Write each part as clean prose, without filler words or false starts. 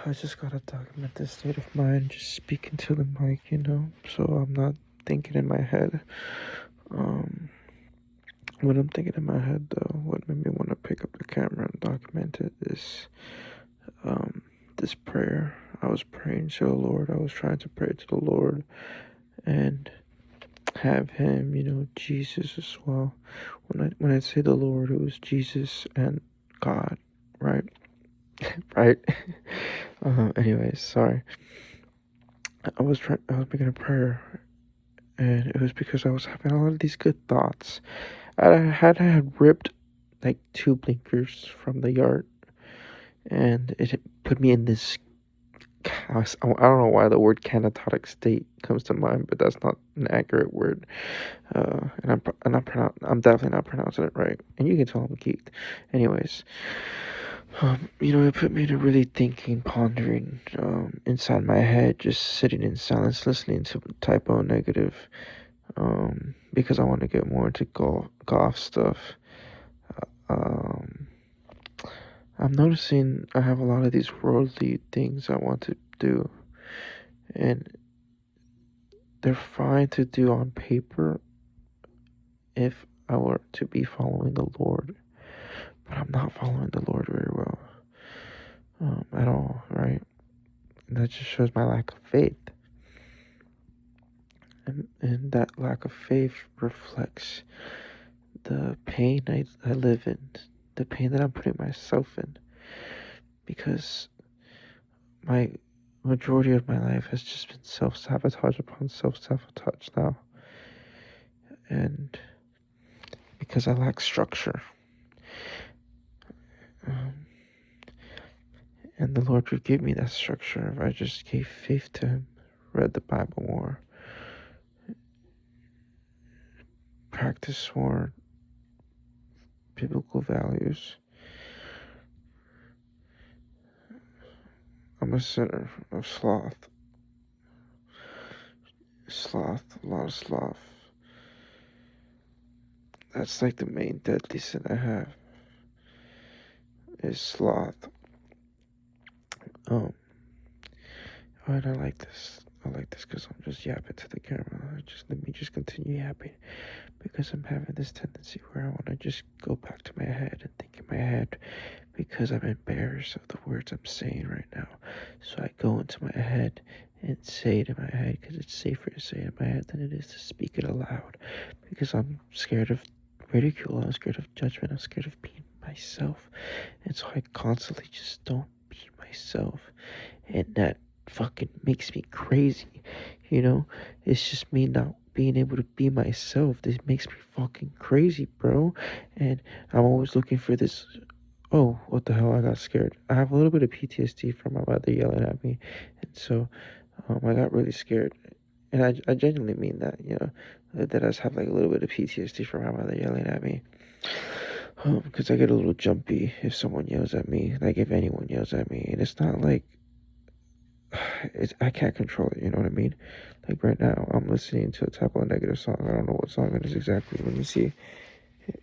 I just gotta document this state of mind, just speaking to the mic, so I'm not thinking in my head. Um, when I'm thinking in my head, though, what made me want to pick up the camera and document it is um, this prayer. I was praying to the Lord. I was trying to pray to the Lord and have Him, Jesus as well. When I say the Lord, it was Jesus and God, right? Right? Anyways, sorry. I was making a prayer, and it was because I was having a lot of these good thoughts. I had ripped like 2 blinkers from the yard, and it put me in this chaos. I don't know why the word catatonic state comes to mind, but that's not an accurate word. I'm definitely not pronouncing it right, and you can tell I'm geeked. Anyways, it put me to really thinking, pondering, inside my head, just sitting in silence, listening to Typo Negative, because I want to get more into golf stuff. Um, I'm noticing I have a lot of these worldly things I want to do, and they're fine to do on paper if I were to be following the Lord, but I'm not following the Lord very well, at all, right? And that just shows my lack of faith. And that lack of faith reflects the pain I live in, the pain that I'm putting myself in, because my majority of my life has just been self-sabotage upon self-sabotage now, and because I lack structure. And the Lord would give me that structure if I just gave faith to Him, read the Bible more, practice more biblical values. I'm a sinner of sloth. A lot of sloth. That's like the main deadly sin I have, is sloth. Oh, and I like this. I like this because I'm just yapping to the camera. Let me just continue yapping, because I'm having this tendency where I want to just go back to my head and think in my head, because I'm embarrassed of the words I'm saying right now. So I go into my head and say it in my head, because it's safer to say it in my head than it is to speak it aloud, because I'm scared of ridicule, I'm scared of judgment, I'm scared of being myself, and so I constantly just don't be myself, and that fucking makes me crazy, it's just me not being able to be myself. This makes me fucking crazy, bro, and I'm always looking for this. Oh, what the hell, I got scared. I have a little bit of PTSD from my mother yelling at me, and so I got really scared, and I genuinely mean that, that I just have like a little bit of PTSD from my mother yelling at me, because I get a little jumpy if someone yells at me, like if anyone yells at me, and it's not like, I can't control it, you know what I mean? Like right now, I'm listening to a Type of Negative song. I don't know what song it is exactly. Let me see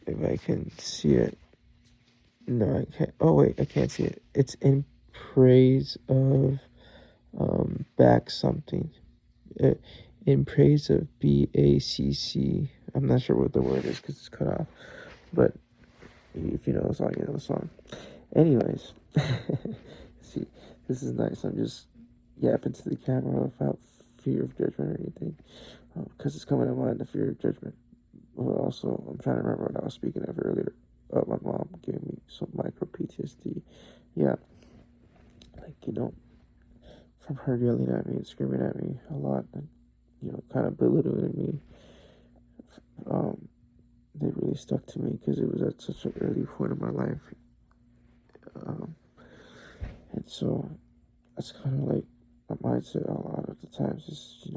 if I can see it. No, I can't. Oh wait, I can't see it. It's in praise of back something. Uh, in praise of BACC. I'm not sure what the word is because it's cut off. But if you know the song, you know the song. Anyways, see, this is nice. I'm just yapping to the camera without fear of judgment or anything, because it's coming to mind, the fear of judgment. But also, I'm trying to remember what I was speaking of earlier. My mom gave me some micro PTSD. Yeah, like, from her yelling at me and screaming at me a lot, and kind of belittling me. They really stuck to me because it was at such an early point of my life. And so that's kind of like my mindset a lot of the times is,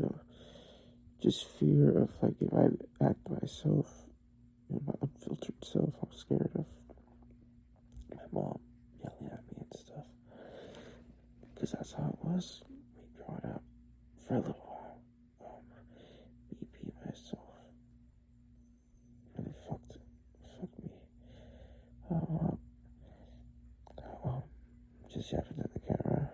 just fear of, like, if I act myself, my unfiltered self, I'm scared of my mom yelling at me and stuff. Because that's how it was me growing up for a little while. Me being myself really fucked me. Um, just yapping at the camera.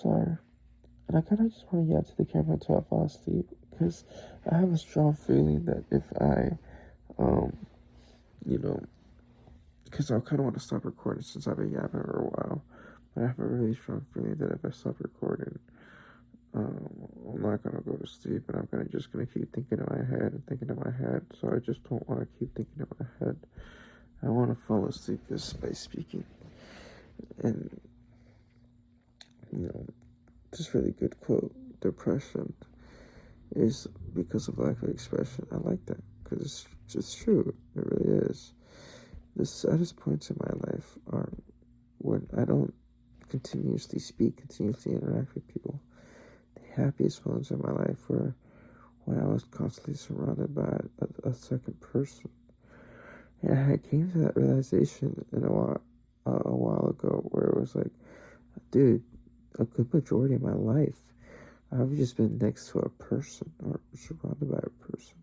sorry. And I kind of just want to yell to the camera until I fall asleep, because I have a strong feeling that if I, um, you know, because I kind of want to stop recording since I've been yapping for a while, but I have a really strong feeling that if I stop recording, I'm not gonna go to sleep, and I'm gonna keep thinking in my head and thinking in my head. So I just don't want to keep thinking in my head. I want to fall asleep just by speaking, and this really good quote: "Depression is because of lack of expression." I like that because it's just true. It really is. The saddest points in my life are when I don't continuously speak, continuously interact with people. The happiest moments of my life were when I was constantly surrounded by a second person. And I came to that realization a while ago, where it was like, dude, a good majority of my life, I've just been next to a person or surrounded by a person.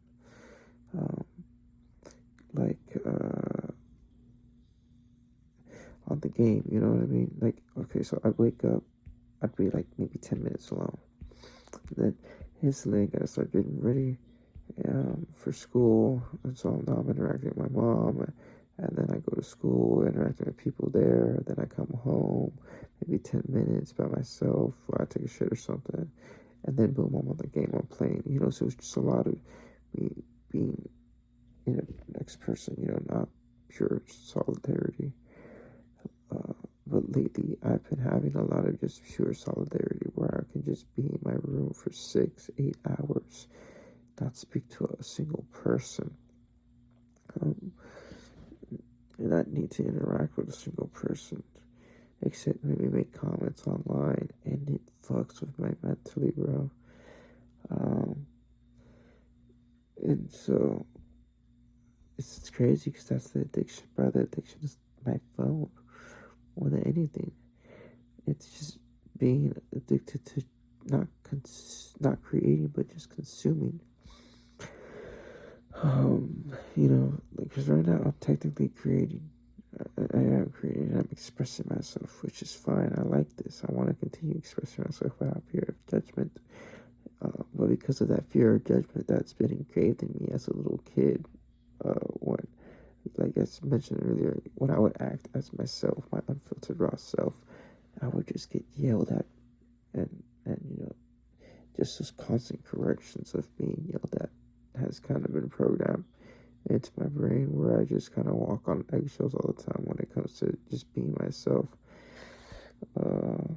Um, like, on the game, you know what I mean? Like, okay, so I'd wake up, I'd be like maybe 10 minutes alone. And then instantly I gotta start getting ready for school. And so now I'm interacting with my mom. And then I go to school, interacting with people there. Then I come home, maybe 10 minutes by myself while I take a shit or something. And then boom, I'm on the game I'm playing. So it's just a lot of me being in a next person, not pure solidarity. But lately, I've been having a lot of just pure solidarity, where I can just be in my room for 6, 8 hours, not speak to a single person, and not need to interact with a single person, except maybe make comments online, and it fucks with my mentally, bro. And so it's crazy, because that's the addiction, bro. The addiction is my phone more than anything. It's just being addicted to not creating, but just consuming. Because right now I'm technically creating. I am creating. I'm expressing myself, which is fine. I like this. I want to continue expressing myself without fear of judgment. But because of that fear of judgment that's been engraved in me as a little kid, when, like I mentioned earlier, when I would act as myself, my unfiltered raw self, I would just get yelled at, and just those constant corrections of being yelled at has kind of been programmed into my brain, where I just kind of walk on eggshells all the time when it comes to just being myself. And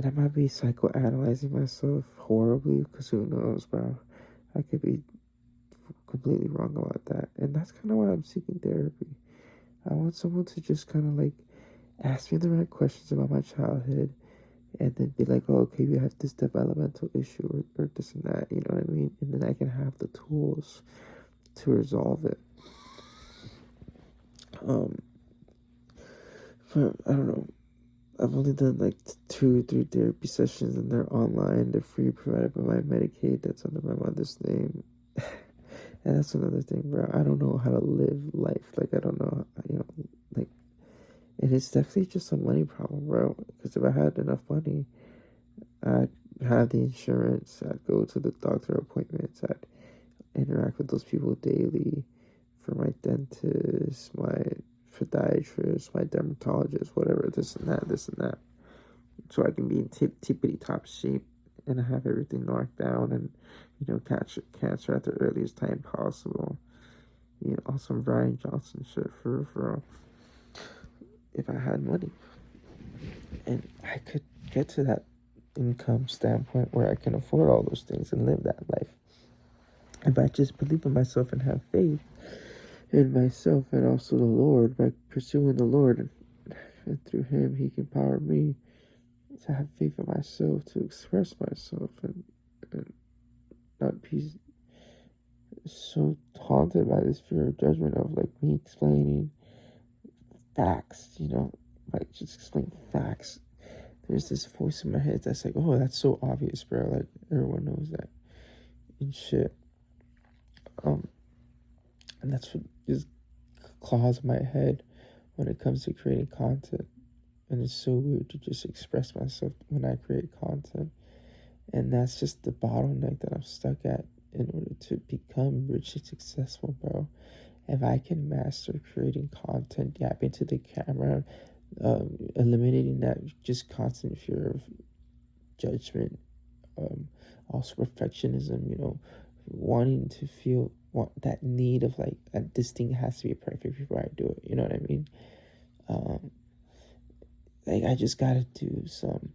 I might be psychoanalyzing myself horribly, because who knows, bro? I could be completely wrong about that. And that's kind of why I'm seeking therapy. I want someone to just kind of like ask me the right questions about my childhood, and then be like, oh, okay, you have this developmental issue, or this and that, you know what I mean? And then I can have the tools to resolve it. But I don't know. I've only done like 2 or 3 therapy sessions, and they're online. They're free, provided by my Medicaid that's under my mother's name. And that's another thing, bro. I don't know how to live life. Like, I don't know, like, and it's definitely just a money problem, bro. Because if I had enough money, I'd have the insurance, I'd go to the doctor appointments, I'd interact with those people daily, for my dentist, my podiatrist, my dermatologist, whatever, this and that. So I can be in tippity top shape and have everything knocked down, and, catch cancer at the earliest time possible. Awesome Brian Johnson shit, for if I had money. And I could get to that income standpoint where I can afford all those things and live that life. If I just believe in myself and have faith in myself, and also the Lord, by pursuing the Lord, and through Him, He can empower me to have faith in myself, to express myself, and not be so taunted by this fear of judgment of like me explaining facts, like just explain facts. There's this voice in my head that's like, oh, that's so obvious, bro. Like, everyone knows that. And shit. And that's what just claws my head when it comes to creating content. and it's so weird to just express myself when I create content. And that's just the bottleneck that I'm stuck at in order to become rich and successful, bro. If I can master creating content, yapping to the camera, eliminating that just constant fear of judgment, also perfectionism, wanting to feel that need of like this thing has to be perfect before I do it. You know what I mean? Um, like I just gotta do some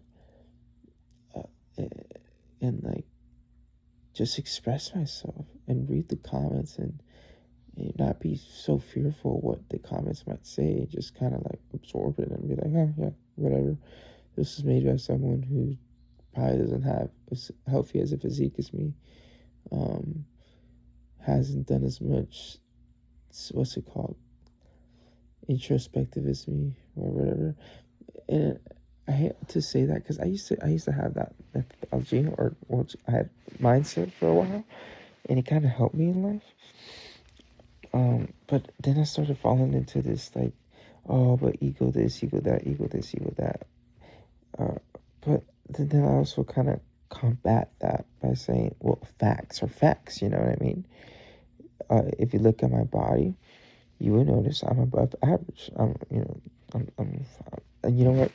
and like just express myself and read the comments and not be so fearful of what the comments might say. Just kind of like absorb it and be like, oh yeah, whatever. This is made by someone who probably doesn't have as healthy as a physique as me. Hasn't done as much, what's it called, introspective as me or whatever. And I hate to say that because I used to have that methodology or I had mindset for a while, and it kind of helped me in life. But then I started falling into this like, oh, but ego this, ego that, ego this, ego that. But then I also kind of combat that by saying, well, facts are facts. You know what I mean? If you look at my body, you will notice I'm above average. And you know what?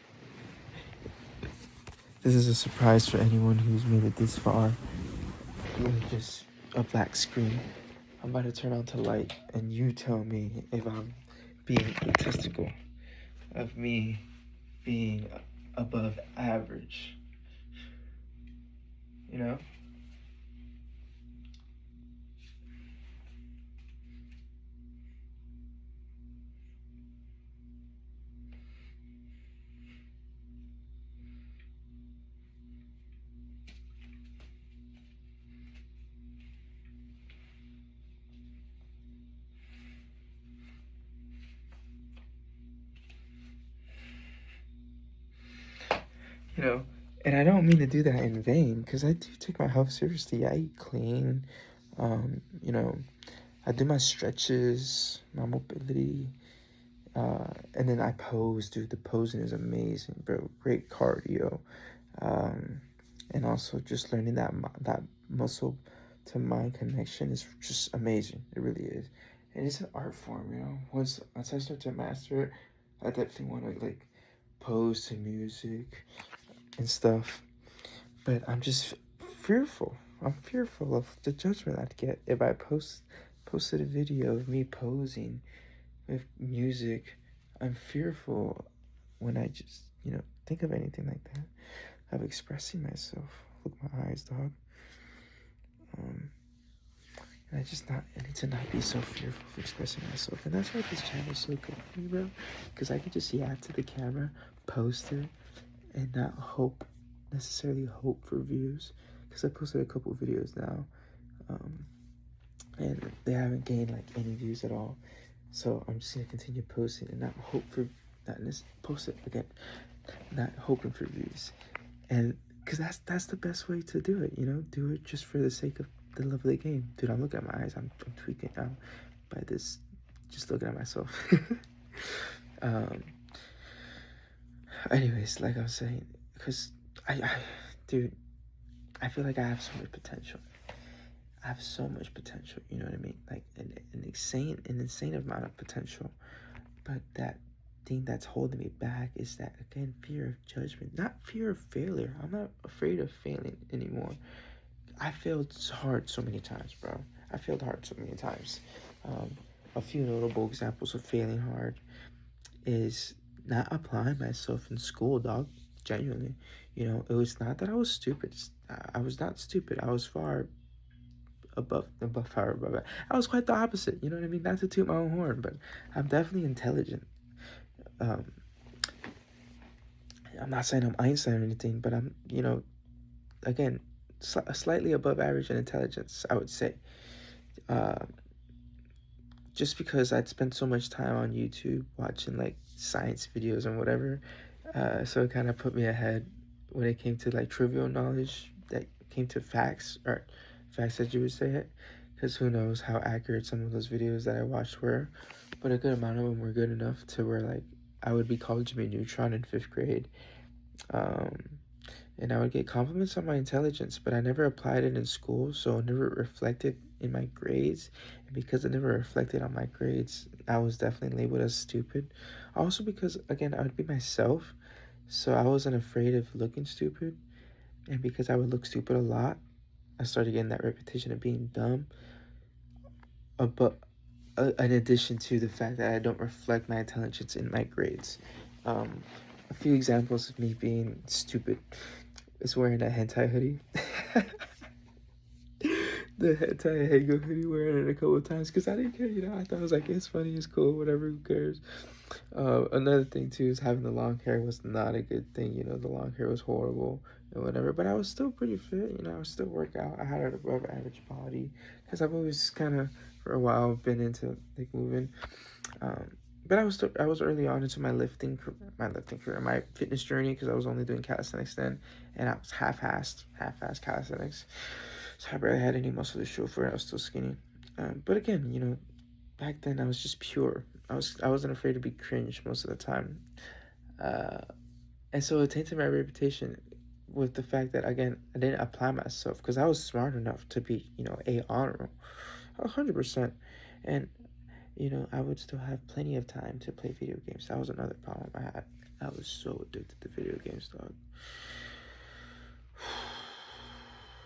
This is a surprise for anyone who's made it this far with just a black screen. I'm about to turn on the light, and you tell me if I'm being egotistical of me being above average. You know? You know, and I don't mean to do that in vain, because I do take my health seriously. I eat clean. You know, I do my stretches, my mobility, and then I pose. Dude, the posing is amazing, bro. Great cardio, and also just learning that muscle to mind connection is just amazing. It really is, and it's an art form. Once I start to master it, I definitely want to like pose to music and stuff. But I'm just fearful. I'm fearful of the judgment I'd get if I posted a video of me posing with music. I'm fearful when I just, think of anything like that, of expressing myself. Look my eyes, dog. And I need to not be so fearful of expressing myself. And that's why this channel is so good for me, bro. Because I can just yap to the camera, post it, and not necessarily hope for views. Because I posted a couple videos now, and they haven't gained like any views at all. So I'm just gonna continue posting and not hope for post it again, not hoping for views. And because that's the best way to do it. Do it just for the sake of the love of the game. Dude, I'm looking at my eyes. I'm tweaking now by this, just looking at myself. Anyways, like I was saying, because dude, I feel like I have so much potential. I have so much potential, you know what I mean? Like an insane amount of potential. But that thing that's holding me back is that, again, fear of judgment, not fear of failure. I'm not afraid of failing anymore. I failed hard so many times, bro. I failed hard so many times. A few notable examples of failing hard is not applying myself in school, dog. Genuinely. It was not that I was stupid. I was not stupid. I was far above I was quite the opposite. You know what I mean? Not to toot my own horn, but I'm definitely intelligent. I'm not saying I'm Einstein or anything, but I'm, again, slightly above average in intelligence, I would say. Just because I'd spent so much time on YouTube watching like science videos and whatever, so it kind of put me ahead when it came to like trivial knowledge that came to facts, or facts that you would say it, because who knows how accurate some of those videos that I watched were, but a good amount of them were good enough to where like I would be called Jimmy Neutron in 5th grade. And I would get compliments on my intelligence, but I never applied it in school, so it never reflected in my grades. And because it never reflected on my grades, I was definitely labeled as stupid. Also because, again, I would be myself, so I wasn't afraid of looking stupid. And because I would look stupid a lot, I started getting that reputation of being dumb. But in addition to the fact that I don't reflect my intelligence in my grades. A few examples of me being stupid is wearing a hentai hoodie. The hentai Hego hoodie, wearing it a couple of times because I didn't care, I thought it was like, it's funny, it's cool, whatever, who cares. Another thing too is having the long hair was not a good thing. The long hair was horrible and whatever, but I was still pretty fit. I was still work out. I had an above average body because I've always kind of for a while been into like moving. But I was early on into my fitness journey because I was only doing calisthenics then, and I was half-assed calisthenics, so I barely had any muscle to show for it. I was still skinny. But again, back then I was just pure. I wasn't afraid to be cringe most of the time, and so it tainted my reputation with the fact that, again, I didn't apply myself because I was smart enough to be a honor roll, 100%, and I would still have plenty of time to play video games. That was another problem I had. I was so addicted to video games, dog.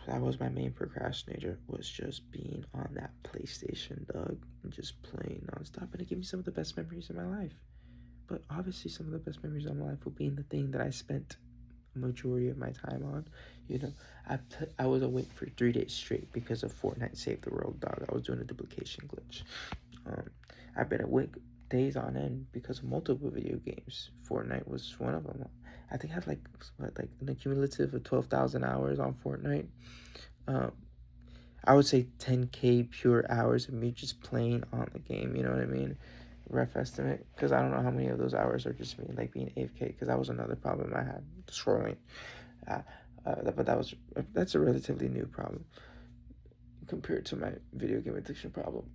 That was my main procrastinator, was just being on that PlayStation, dog, and just playing nonstop. And it gave me some of the best memories of my life. But obviously some of the best memories of my life will be in the thing that I spent a majority of my time on. I was awake for 3 days straight because of Fortnite Save the World, dog. I was doing a duplication glitch. I've been awake days on end because of multiple video games. Fortnite was one of them. I think I had like an accumulative of 12,000 hours on Fortnite. I would say 10K pure hours of me just playing on the game, you know what I mean? Rough estimate, because I don't know how many of those hours are just me like being AFK, because that was another problem I had, scrolling. But that's a relatively new problem compared to my video game addiction problem.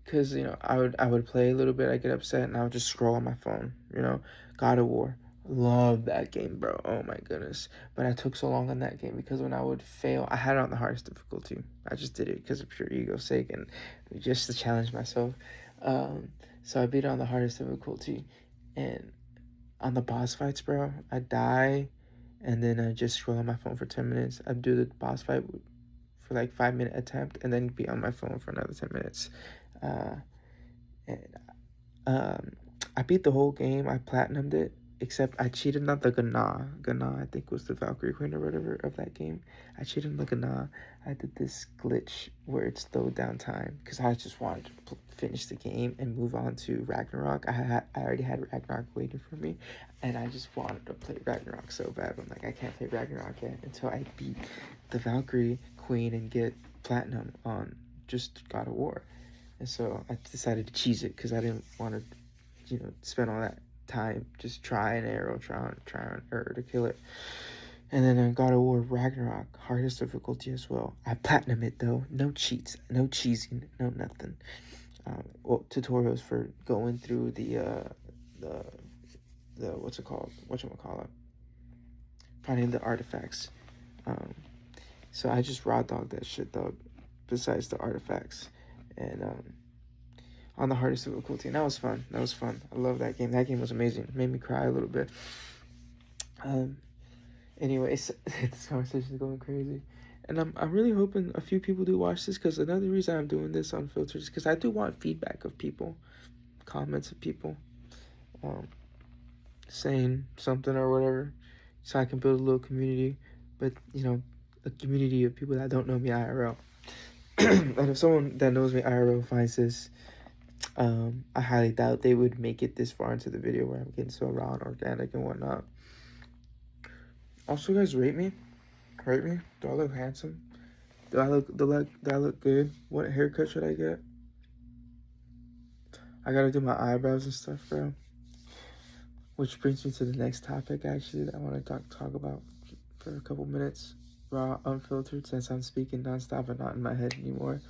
Because I would play a little bit, I get upset, and I would just scroll on my phone. God of War, love that game, bro. Oh my goodness. But I took so long on that game because when I would fail, I had it on the hardest difficulty. I just did it because of pure ego's sake and just to challenge myself. So I beat it on the hardest difficulty, and on the boss fights, bro, I die, and then I just scroll on my phone for 10 minutes. I do the boss fight for like 5-minute attempt, and then be on my phone for another 10 minutes. I beat the whole game. I platinumed it, except I cheated on the Gna. Gna, I think, was the Valkyrie Queen or whatever of that game. I cheated on the Gna. I did this glitch where it slowed down time because I just wanted to finish the game and move on to Ragnarok. I already had Ragnarok waiting for me, and I just wanted to play Ragnarok so bad. I'm like, I can't play Ragnarok yet until I beat the Valkyrie Queen and get platinum on just God of War. And so I decided to cheese it because I didn't want to, spend all that time just try and error to kill it. And then I God of War Ragnarok, hardest difficulty as well. I platinum it though, no cheats, no cheesing, no nothing. Tutorials for going through the whatchamacallit, finding the artifacts. So I just raw dogged that shit, dog. Besides the artifacts, and on the hardest difficulty, and that was fun. I love that game. That game was amazing. It made me cry a little bit. Anyways, this conversation is going crazy, and I'm really hoping a few people do watch this, because another reason I'm doing this unfiltered is because I do want feedback of people, comments of people, saying something or whatever, so I can build a little community. But a community of people that don't know me IRL. And if someone that knows me IRL finds this, I highly doubt they would make it this far into the video where I'm getting so raw and organic and whatnot. Also, guys, rate me. Do I look handsome? Do I look good? What haircut should I get? I gotta do my eyebrows and stuff, bro. Which brings me to the next topic, actually, that I want to talk about for a couple minutes. Raw, unfiltered, since I'm speaking nonstop and not in my head anymore.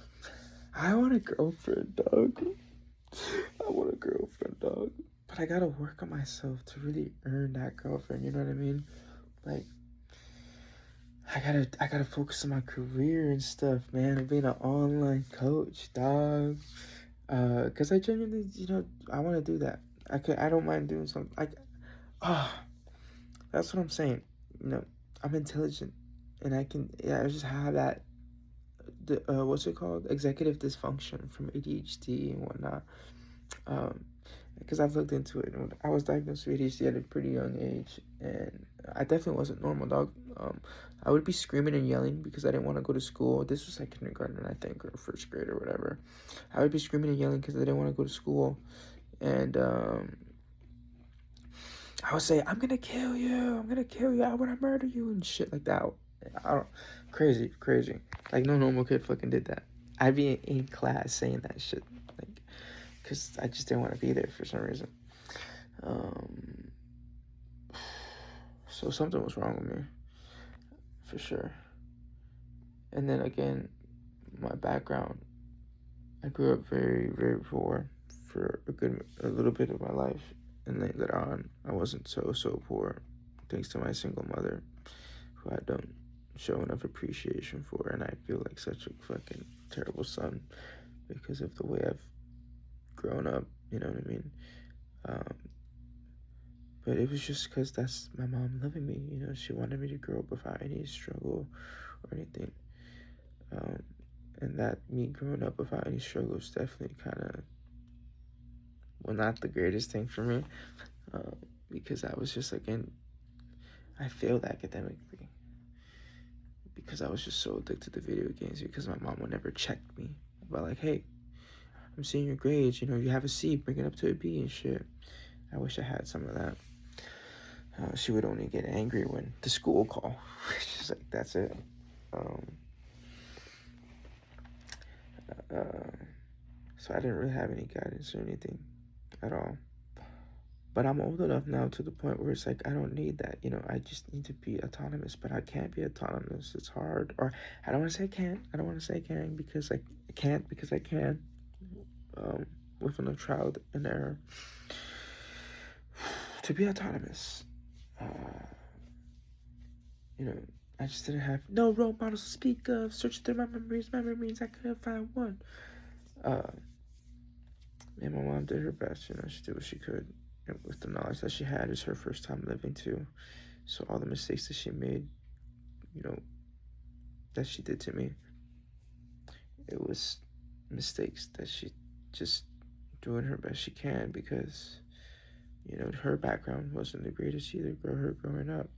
I want a girlfriend, dog. I I want a girlfriend, dog. But I gotta work on myself to really earn that girlfriend, you know what I mean? Like, I gotta focus on my career and stuff, man. I'm being an online coach, dog. Cause I genuinely, I want to do that. I don't mind doing something. Ah, that's what I'm saying. I'm intelligent, and I just have that. What's it called? Executive dysfunction from ADHD and whatnot. Um, because I've looked into it. I was diagnosed with ADHD at a pretty young age, and I definitely wasn't normal, dog. I would be screaming and yelling because I didn't want to go to school. This was like kindergarten, I think, or first grade or whatever. I would be screaming and yelling because I didn't want to go to school, and I would say, "I'm gonna kill you! I'm gonna kill you! I want to murder you!" and shit like that. Crazy. Like no normal kid fucking did that. I'd be in class saying that shit, like, because I just didn't want to be there for some reason. So something was wrong with me, for sure. And then again, my background, I grew up very, very poor for a little bit of my life. And then later on, I wasn't so poor, thanks to my single mother, who I don't show enough appreciation for. And I feel like such a fucking terrible son because of the way I've grown up, you know what I mean? But it was just because that's my mom loving me, she wanted me to grow up without any struggle or anything. And that me growing up without any struggles definitely kind of, well, not the greatest thing for me, because I was just, again, I failed academically because I was just so addicted to video games because my mom would never check me about, like, hey, I'm seeing your grades, you have a C, bring it up to a B and shit. I wish I had some of that. She would only get angry when the school call. She's like, that's it. So I didn't really have any guidance or anything at all. But I'm old enough now to the point where it's like, I don't need that. I just need to be autonomous, but I can't be autonomous. It's hard. Or I don't want to say I can't. I don't want to say I can because I can't because I can. With enough trial and error. To be autonomous, I just didn't have no role models to speak of. Searching through my memories, I couldn't find one. And my mom did her best, she did what she could. And with the knowledge that she had, it's her first time living too. So all the mistakes that she made, that she did to me, it was mistakes that she just doing her best she can because, her background wasn't the greatest either, her growing up.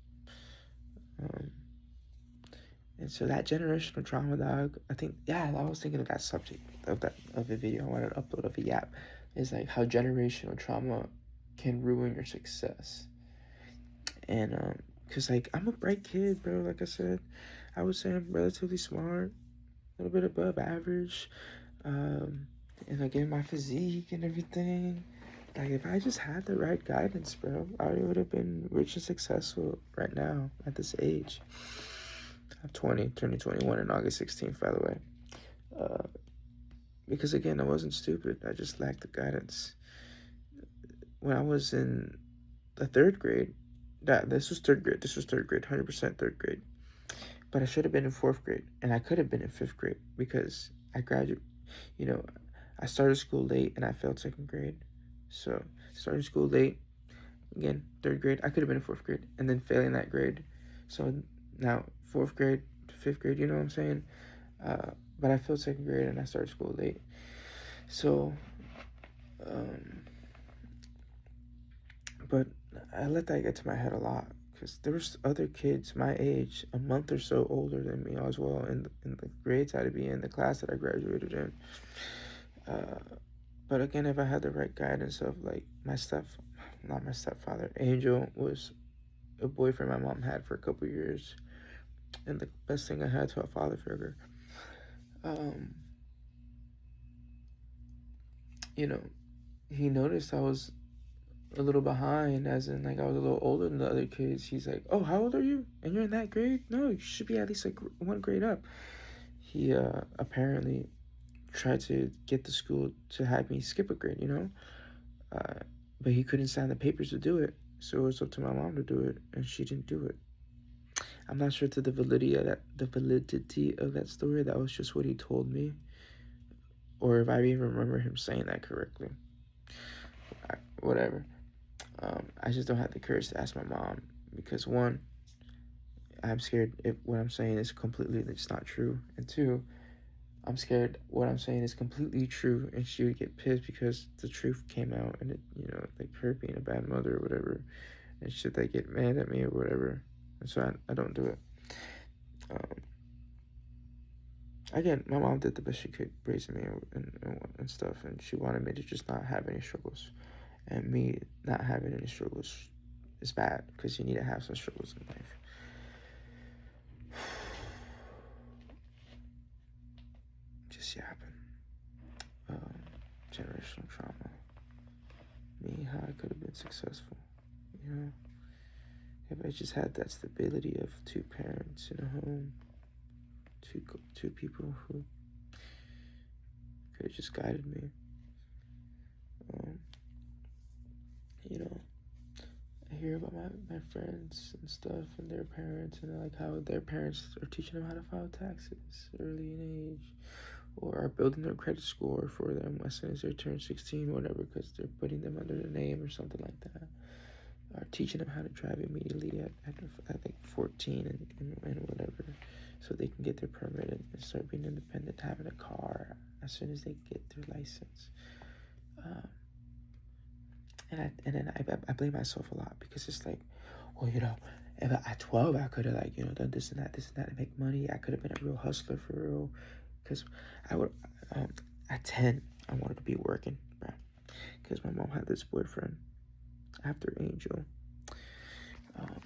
And so that generational trauma, dog, I think, I was thinking of that subject of the video I wanted to upload of a Yap, is like how generational trauma can ruin your success. And because, like, I'm a bright kid, bro. Like I said, I would say I'm relatively smart, a little bit above average, and again, my physique and everything. Like, if I just had the right guidance, bro, I would have been rich and successful right now at this age. I'm 20, turning 21 on August 16th, by the way. Because, again, I wasn't stupid. I just lacked the guidance. When I was in the third grade, this was third grade, 100% third grade. But I should have been in fourth grade, and I could have been in fifth grade because I graduated, I started school late and I failed second grade. So, starting school late, again, third grade, I could have been in fourth grade, and then failing that grade. So, now, fourth grade to fifth grade, you know what I'm saying? But I failed second grade and I started school late. So, but I let that get to my head a lot because there was other kids my age, a month or so older than me as well, in the grades I had to be in, the class that I graduated in. But again, if I had the right guidance of, like, not my stepfather, Angel was a boyfriend my mom had for a couple years, and the best thing I had to a father figure. He noticed I was a little behind, as in, like, I was a little older than the other kids. He's like, oh, how old are you? And you're in that grade? No, you should be at least like one grade up. He apparently tried to get the school to have me skip a grade, Uh, but he couldn't sign the papers to do it, so it was up to my mom to do it, and she didn't do it. I'm not sure to the validity of that story. That was just what he told me, or if I even remember him saying that correctly. Whatever. I just don't have the courage to ask my mom because one, I'm scared if what I'm saying is completely it's not true, and two, I'm scared what I'm saying is completely true, and she would get pissed because the truth came out, and it, like her being a bad mother or whatever, and should they get mad at me or whatever, and so I don't do it. Um, Again, my mom did the best she could raising me and stuff, and she wanted me to just not have any struggles, and me not having any struggles is bad because you need to have some struggles in life. Just yapping. Generational trauma. Me, how I could have been successful. If I just had that stability of two parents in a home, two people who could have just guided me. I hear about my friends and stuff and their parents and like how their parents are teaching them how to file taxes early in age, or are building their credit score for them as soon as they turn 16, whatever, because they're putting them under the name or something like that. Are teaching them how to drive immediately at like 14 and whatever, so they can get their permit and start being independent, having a car as soon as they get their license. And then I blame myself a lot because it's like, well, if at 12 I could have like done this and that to make money. I could have been a real hustler for real, because I would at 10 I wanted to be working, bro, because my mom had this boyfriend after Angel.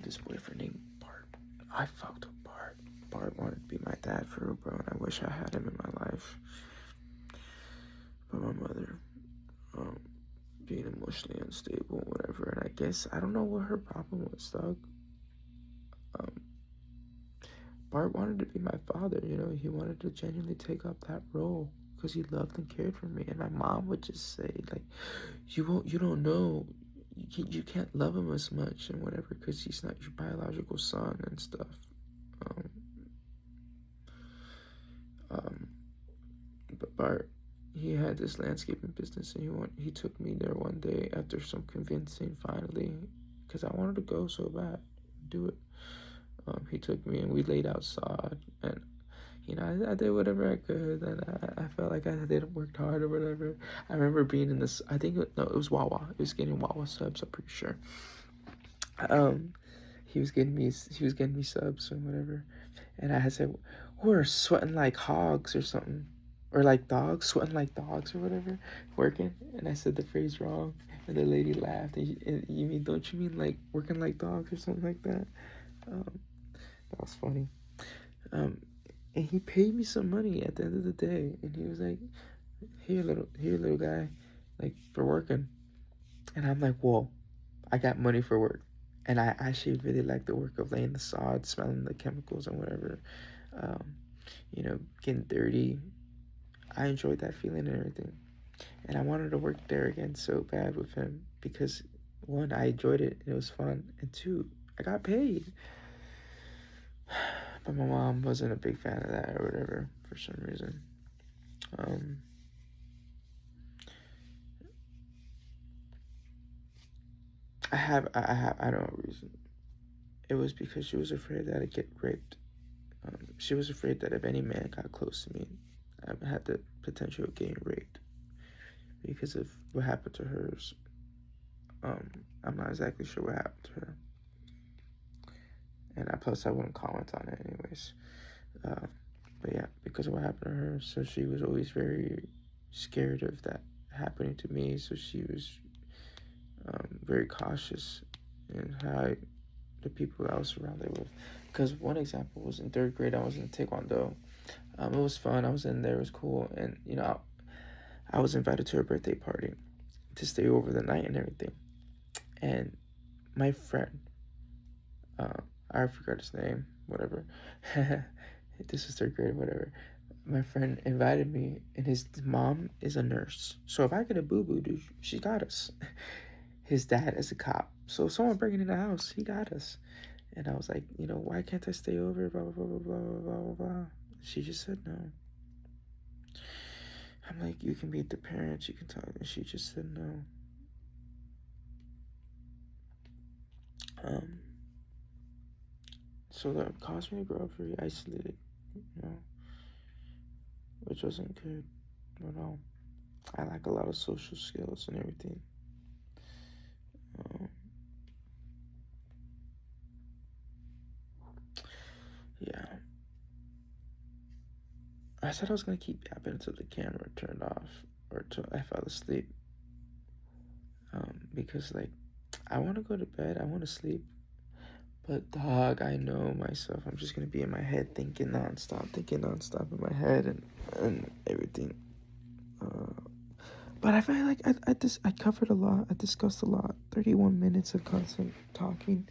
This boyfriend named Bart. I fucked with Bart. Bart wanted to be my dad for real, bro, and I wish I had him in my life. But my mother, being emotionally unstable, whatever, and I guess I don't know what her problem was, dog. Bart wanted to be my father, he wanted to genuinely take up that role because he loved and cared for me, and my mom would just say like, you don't know, you can't love him as much and whatever because he's not your biological son and stuff. But Bart, he had this landscaping business, and he took me there one day after some convincing finally, because I wanted to go so bad, do it. He took me and we laid outside, and I did whatever I could, and I felt like I didn't work hard or whatever. I remember being in this, it was Wawa. It was getting Wawa subs, I'm pretty sure. He was getting me subs and whatever, and I had said, we're sweating like hogs or something, or like dogs, sweating like dogs or whatever, working, and I said the phrase wrong, and the lady laughed, and you mean, don't you mean like working like dogs or something like that? That was funny. And he paid me some money at the end of the day, and he was like, here little guy, like, for working. And I'm like, whoa, I got money for work. And I actually really like the work of laying the sod, smelling the chemicals and whatever, getting dirty. I enjoyed that feeling and everything. And I wanted to work there again so bad with him because, one, I enjoyed it and it was fun, and two, I got paid. But my mom wasn't a big fan of that or whatever for some reason. I know a reason. It was because she was afraid that I'd get raped. She was afraid that if any man got close to me, I had the potential of getting raped because of what happened to hers. I'm not exactly sure what happened to her, and plus I wouldn't comment on it anyways. But yeah, because of what happened to her, so she was always very scared of that happening to me. So she was very cautious in how the people I was surrounded with. Because one example was in 3rd grade, I was in Taekwondo. It was fun. I was in there. It was cool, and I was invited to a birthday party to stay over the night and everything. And my friend, I forgot his name, whatever. This was 3rd grade, whatever. my friend invited me, and his mom is a nurse. So if I get a boo-boo, dude, she got us. His dad is a cop. So if someone breaking in the house, he got us. And I was like, why can't I stay over? Blah, blah, blah, blah, blah, blah, blah. She just said no. I'm like, you can meet the parents, you can talk. And she just said no. So that caused me to grow up very isolated, which wasn't good. I lack a lot of social skills and everything. Yeah. I said I was gonna keep yapping until the camera turned off or till I fell asleep. Because I want to go to bed, I want to sleep, but dog, I know myself. I'm just gonna be in my head thinking nonstop in my head and everything. But I feel like I covered a lot. I discussed a lot. 31 minutes of constant talking.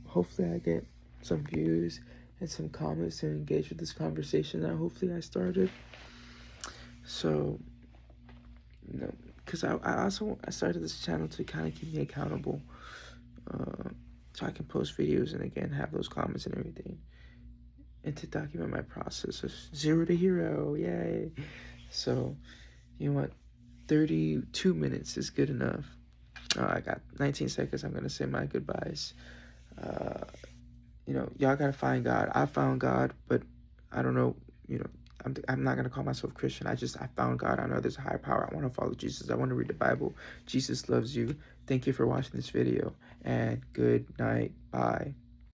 Hopefully I get some views and some comments to engage with this conversation that hopefully I started. So, because I started this channel to kind of keep me accountable, so I can post videos and again have those comments and everything, and to document my process of 0 to hero. Yay! So, you know what? 32 minutes is good enough. I got 19 seconds. I'm gonna say my goodbyes. Y'all gotta find God. I found God, but I don't know. I'm not gonna call myself Christian. I found God. I know there's a higher power. I want to follow Jesus. I want to read the Bible. Jesus loves you. Thank you for watching this video, and good night. Bye.